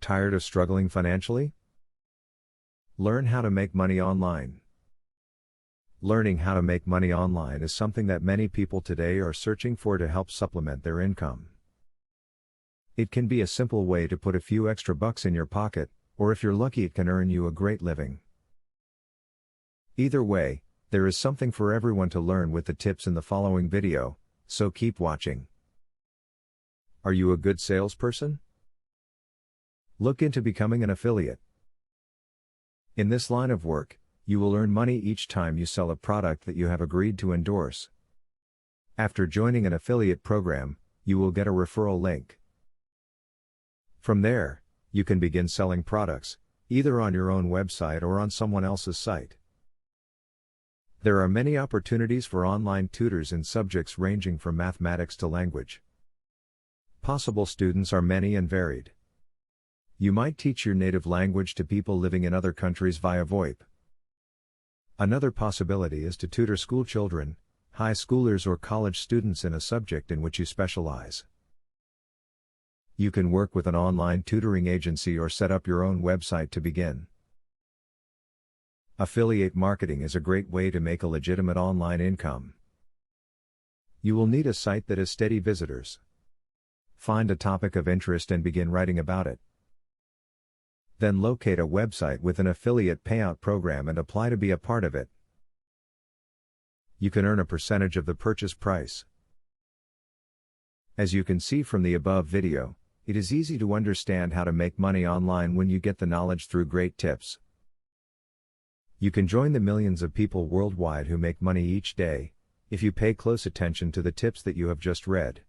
Tired of struggling financially? Learn how to make money online. Learning how to make money online is something that many people today are searching for to help supplement their income. It can be a simple way to put a few extra bucks in your pocket, or if you're lucky, it can earn you a great living. Either way, there is something for everyone to learn with the tips in the following video, so keep watching. Are you a good salesperson? Look into becoming an affiliate. In this line of work, you will earn money each time you sell a product that you have agreed to endorse. After joining an affiliate program, you will get a referral link. From there, you can begin selling products, either on your own website or on someone else's site. There are many opportunities for online tutors in subjects ranging from mathematics to language. Possible students are many and varied. You might teach your native language to people living in other countries via VoIP. Another possibility is to tutor school children, high schoolers or college students in a subject in which you specialize. You can work with an online tutoring agency or set up your own website to begin. Affiliate marketing is a great way to make a legitimate online income. You will need a site that has steady visitors. Find a topic of interest and begin writing about it. Then locate a website with an affiliate payout program and apply to be a part of it. You can earn a percentage of the purchase price. As you can see from the above video, it is easy to understand how to make money online when you get the knowledge through great tips. You can join the millions of people worldwide who make money each day, if you pay close attention to the tips that you have just read.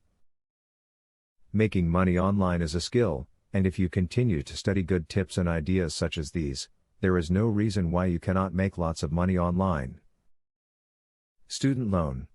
Making money online is a skill, and if you continue to study good tips and ideas such as these, there is no reason why you cannot make lots of money online. Student loan.